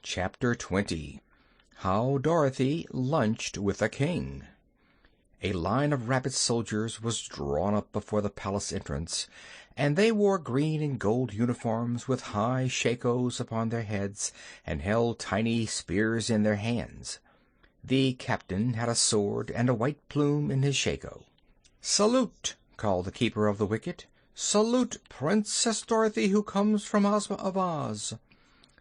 Chapter 20. How Dorothy Lunched with a King. A line of rabbit soldiers was drawn up before the palace entrance, and they wore green and gold uniforms with high shakos upon their heads and held tiny spears in their hands. The captain had a sword and a white plume in his shako. "Salute!" called the keeper of the wicket. "Salute Princess Dorothy, who comes from Ozma of Oz."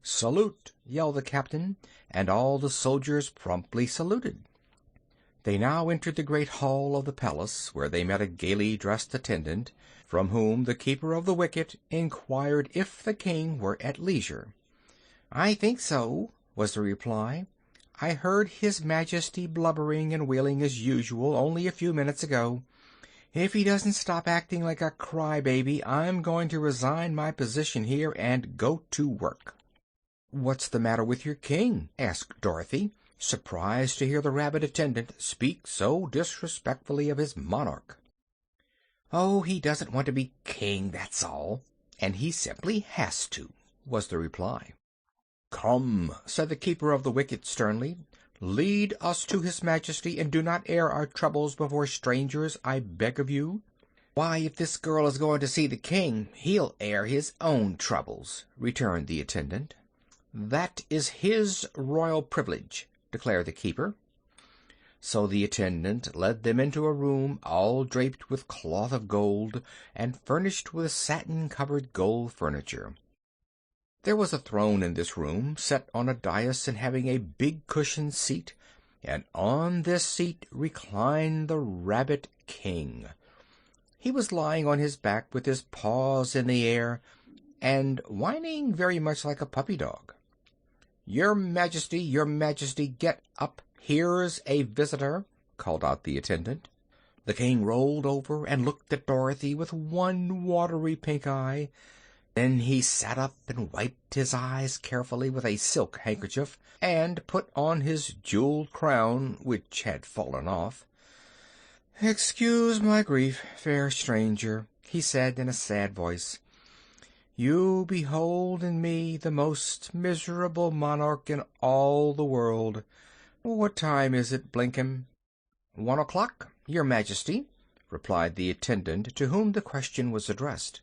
"Salute!" yelled the captain, and all the soldiers promptly saluted. They now entered the great hall of the palace, where they met a gaily dressed attendant, from whom the keeper of the wicket inquired if the king were at leisure. "I think so," was the reply. "I heard his Majesty blubbering and wailing as usual only a few minutes ago. If he doesn't stop acting like a cry-baby, I'm going to resign my position here and go to work." "What's the matter with your king?" asked Dorothy, surprised to hear the rabbit attendant speak so disrespectfully of his monarch. "Oh, he doesn't want to be king, that's all, and he simply has to," was the reply. "Come," said the keeper of the wicket sternly, "lead us to his Majesty, and do not air our troubles before strangers, I beg of you." "Why, if this girl is going to see the king, he'll air his own troubles," returned the attendant. "That is his royal privilege," declared the keeper. So the attendant led them into a room all draped with cloth of gold and furnished with satin-covered gold furniture. There was a throne in this room, set on a dais and having a big cushioned seat, and on this seat reclined the Rabbit King. He was lying on his back with his paws in the air and whining very much like a puppy dog. Your Majesty, get up. Here's a visitor," called out the attendant. The king rolled over and looked at Dorothy with one watery pink eye. Then he sat up and wiped his eyes carefully with a silk handkerchief and put on his jeweled crown, which had fallen off. "Excuse my grief, fair stranger," he said in a sad voice. "You behold in me the most miserable monarch in all the world. What time is it, Blinkem?" "1 o'clock, Your Majesty," replied the attendant to whom the question was addressed.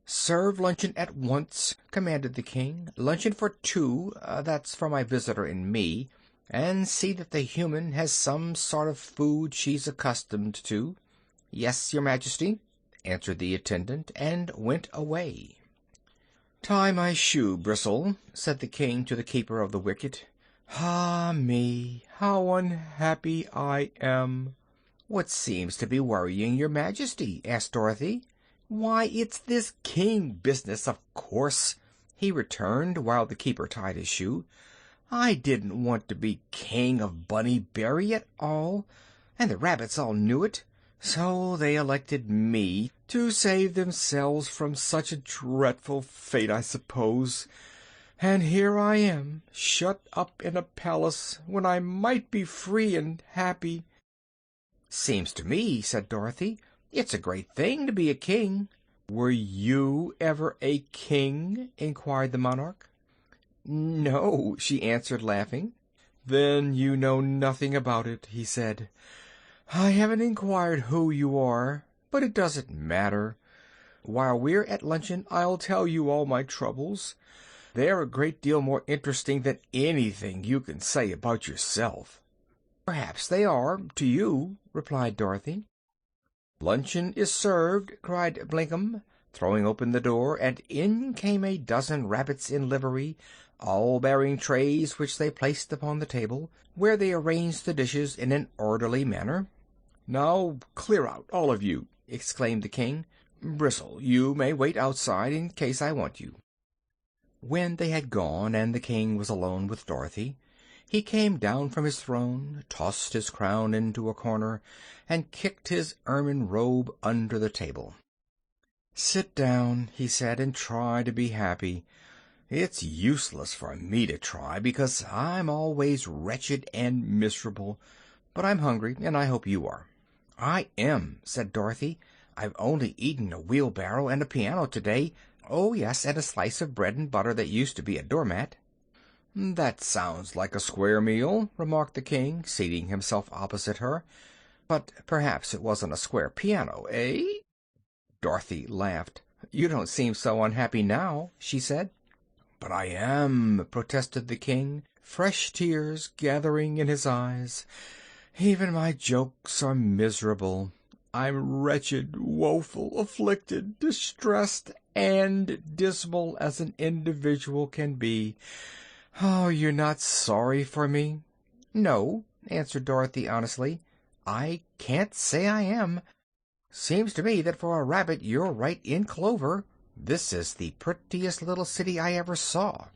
"Serve luncheon at once," commanded the king. "Luncheon for two, that's for my visitor and me, and see that the human has some sort of food she's accustomed to." "Yes, Your Majesty," answered the attendant, and went away. "Tie my shoe, Bristle," said the king to the keeper of the wicket. "Ah me, how unhappy I am!" "What seems to be worrying Your Majesty?" asked Dorothy. "Why, it's this king business, of course," he returned, while the keeper tied his shoe. "I didn't want to be king of Bunnyberry at all, and the rabbits all knew it. So they elected me to save themselves from such a dreadful fate, I suppose. And here I am, shut up in a palace, when I might be free and happy." "Seems to me," said Dorothy, "it's a great thing to be a king." "Were you ever a king?" inquired the monarch. "No," she answered, laughing. "Then you know nothing about it," he said. "I haven't inquired who you are, but it doesn't matter. While we're at luncheon I'll tell you all my troubles. They're a great deal more interesting than anything you can say about yourself." "Perhaps they are, to you," replied Dorothy. "Luncheon is served," cried Blinkem, throwing open the door, and in came a dozen rabbits in livery, all bearing trays which they placed upon the table, where they arranged the dishes in an orderly manner. "Now clear out, all of you!" exclaimed the king. "Bristle, you may wait outside in case I want you." When they had gone and the king was alone with Dorothy, he came down from his throne, tossed his crown into a corner, and kicked his ermine robe under the table. "Sit down," he said, "and try to be happy. It's useless for me to try, because I'm always wretched and miserable. But I'm hungry, and I hope you are." "I am," said Dorothy. "I've only eaten a wheelbarrow and a piano today. Oh, yes, and a slice of bread and butter that used to be a doormat." "That sounds like a square meal," remarked the king, seating himself opposite her. "But perhaps it wasn't a square piano, eh?" Dorothy laughed. "You don't seem so unhappy now," she said. "But I am," protested the king, fresh tears gathering in his eyes. "Even my jokes are miserable. I'm wretched, woeful, afflicted, distressed, and dismal as an individual can be. Oh, you're not sorry for me?" "No," answered Dorothy honestly, "I can't say I am. Seems to me that for a rabbit you're right in clover. This is the prettiest little city I ever saw."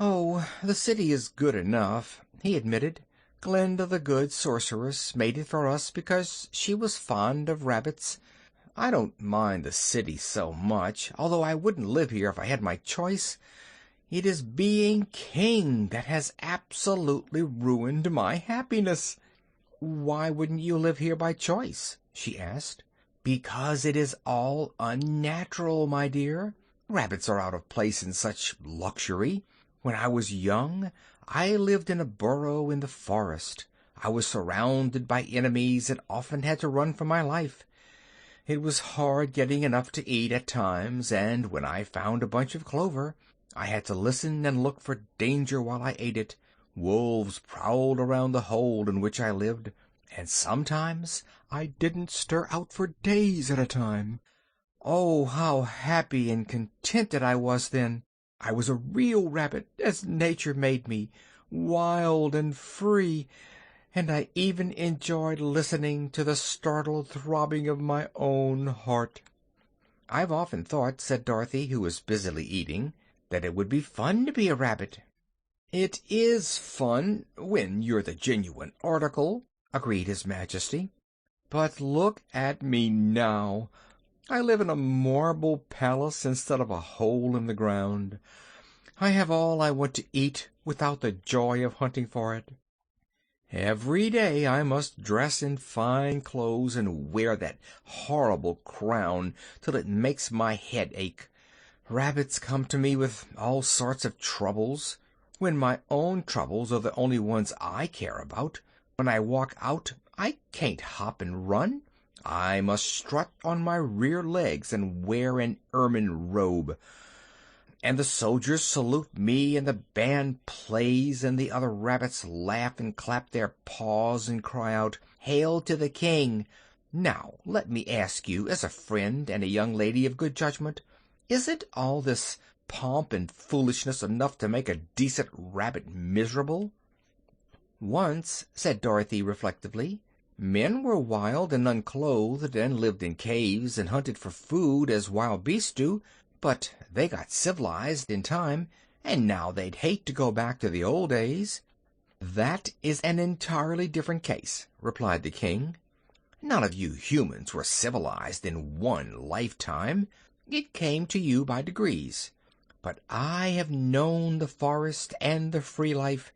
"Oh, the city is good enough," he admitted. "Glinda the Good Sorceress made it for us because she was fond of rabbits. I don't mind the city so much, although I wouldn't live here if I had my choice. It is being king that has absolutely ruined my happiness." "Why wouldn't you live here by choice?" she asked. "Because it is all unnatural, my dear. Rabbits are out of place in such luxury. When I was young, I lived in a burrow in the forest. I was surrounded by enemies and often had to run for my life. It was hard getting enough to eat at times, and when I found a bunch of clover, I had to listen and look for danger while I ate it. Wolves prowled around the hole in which I lived, and sometimes I didn't stir out for days at a time. Oh, how happy and contented I was then! I was a real rabbit, as nature made me, wild and free, and I even enjoyed listening to the startled throbbing of my own heart." "I've often thought," said Dorothy, who was busily eating, "that it would be fun to be a rabbit." "It is fun, when you're the genuine article," agreed his Majesty. "But look at me now. I live in a marble palace instead of a hole in the ground. I have all I want to eat without the joy of hunting for it. Every day I must dress in fine clothes and wear that horrible crown till it makes my head ache. Rabbits come to me with all sorts of troubles, when my own troubles are the only ones I care about. When I walk out, I can't hop and run. I must strut on my rear legs and wear an ermine robe. And the soldiers salute me, and the band plays, and the other rabbits laugh and clap their paws and cry out, 'Hail to the king!' Now, let me ask you, as a friend and a young lady of good judgment, isn't all this pomp and foolishness enough to make a decent rabbit miserable?" "Once," said Dorothy reflectively, "men were wild and unclothed, and lived in caves and hunted for food as wild beasts do, but they got civilized in time, and now they'd hate to go back to the old days." "That is an entirely different case," replied the king. "None of you humans were civilized in one lifetime. It came to you by degrees. But I have known the forest and the free life,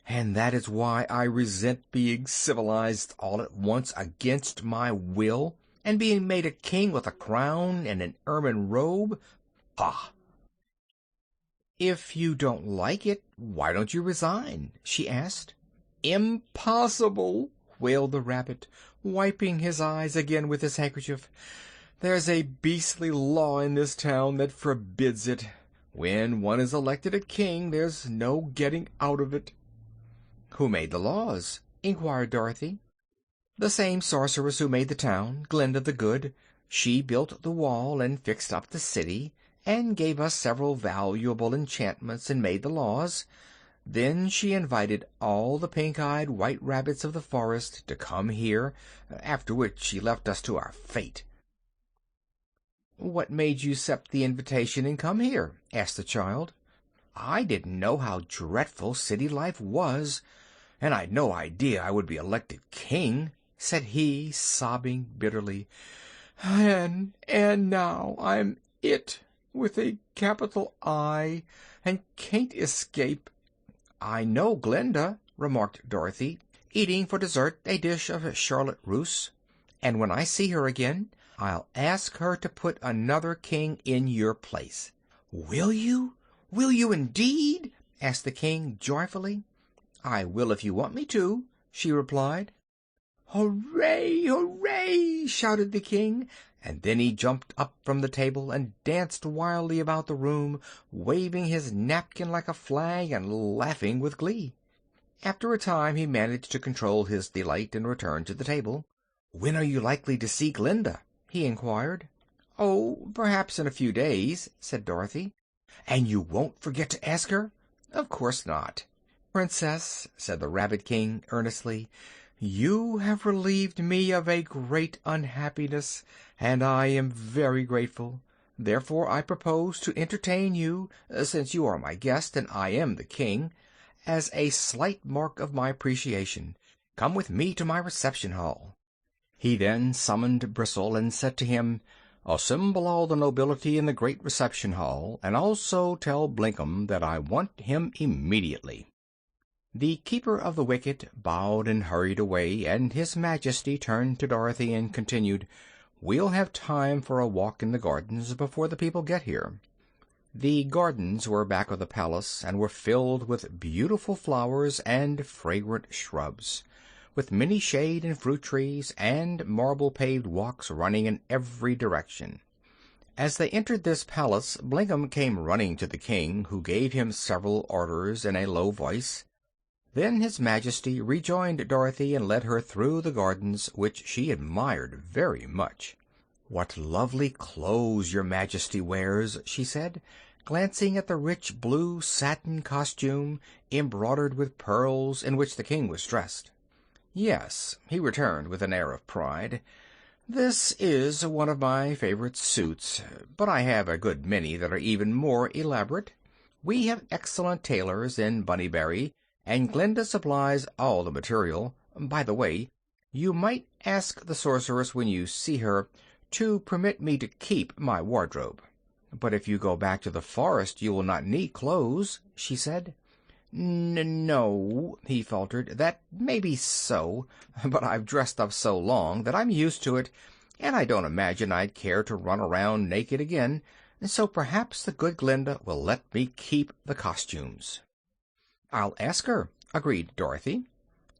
and that is why I resent being civilized all at once against my will, and being made a king with a crown and an ermine robe. Pah!" "If you don't like it, why don't you resign?" she asked. "Impossible!" wailed the rabbit, wiping his eyes again with his handkerchief. "There's a beastly law in this town that forbids it. When one is elected a king, there's no getting out of it." "Who made the laws?" inquired Dorothy. "The same sorceress who made the town, Glinda the Good. She built the wall and fixed up the city, and gave us several valuable enchantments and made the laws. Then she invited all the pink-eyed white rabbits of the forest to come here, after which she left us to our fate." "What made you accept the invitation and come here?" asked the child. "I didn't know how dreadful city life was, and I'd no idea I would be elected king," said he, sobbing bitterly. "And now I'm it, with a capital I, and can't escape." "I know Glinda," remarked Dorothy, eating for dessert a dish of charlotte russe, "and when I see her again I'll ask her to put another king in your place." "Will you? Will you indeed?" asked the king joyfully. "I will if you want me to," she replied. "Hooray! Hooray!" shouted the king, and then he jumped up from the table and danced wildly about the room, waving his napkin like a flag and laughing with glee. After a time he managed to control his delight and returned to the table. "When are you likely to see Glinda?" he inquired. "Oh, perhaps in a few days," said Dorothy. "And you won't forget to ask her?" "Of course not." "Princess," said the Rabbit King earnestly, "you have relieved me of a great unhappiness, and I am very grateful. Therefore I propose to entertain you, since you are my guest and I am the king, as a slight mark of my appreciation. Come with me to my reception hall." He then summoned Bristle and said to him, "Assemble all the nobility in the great reception hall, and also tell Blinkum that I want him immediately." The keeper of the wicket bowed and hurried away, and his Majesty turned to Dorothy and continued, "We'll have time for a walk in the gardens before the people get here." The gardens were back of the palace, and were filled with beautiful flowers and fragrant shrubs, with many shade and fruit trees, and marble-paved walks running in every direction. As they entered this palace, Blinkum came running to the king, who gave him several orders in a low voice. Then his Majesty rejoined Dorothy and led her through the gardens, which she admired very much. "What lovely clothes your Majesty wears," she said, glancing at the rich blue satin costume, embroidered with pearls, in which the king was dressed. "Yes," he returned with an air of pride, "this is one of my favorite suits, but I have a good many that are even more elaborate. We have excellent tailors in Bunnyberry, and Glinda supplies all the material. By the way, you might ask the sorceress when you see her to permit me to keep my wardrobe." "But if you go back to the forest you will not need clothes," she said. "No," he faltered, "that may be so, but I've dressed up so long that I'm used to it, and I don't imagine I'd care to run around naked again, so perhaps the good Glinda will let me keep the costumes." "I'll ask her," agreed Dorothy.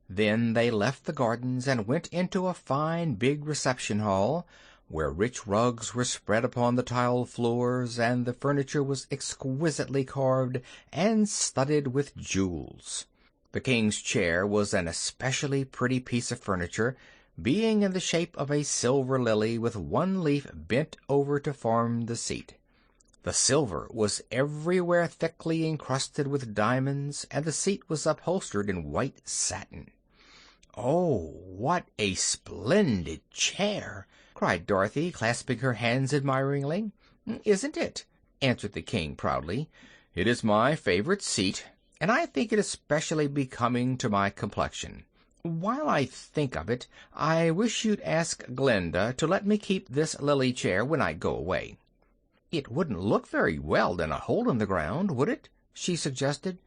Then they left the gardens and went into a fine big reception hall, where rich rugs were spread upon the tiled floors, and the furniture was exquisitely carved and studded with jewels. The king's chair was an especially pretty piece of furniture, being in the shape of a silver lily with one leaf bent over to form the seat. The silver was everywhere thickly encrusted with diamonds, and the seat was upholstered in white satin. "Oh, what a splendid chair!" cried Dorothy, clasping her hands admiringly. "Isn't it?" answered the king proudly. "It is my favorite seat, and I think it especially becoming to my complexion. While I think of it, I wish you'd ask Glinda to let me keep this lily chair when I go away." "It wouldn't look very well in a hole in the ground, would it?" she suggested.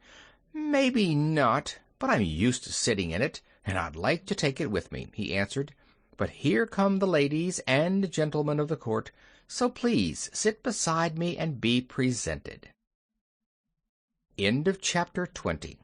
"Maybe not, but I'm used to sitting in it, and I'd like to take it with me," he answered. "But here come the ladies and gentlemen of the court, so please sit beside me and be presented." End of chapter 20.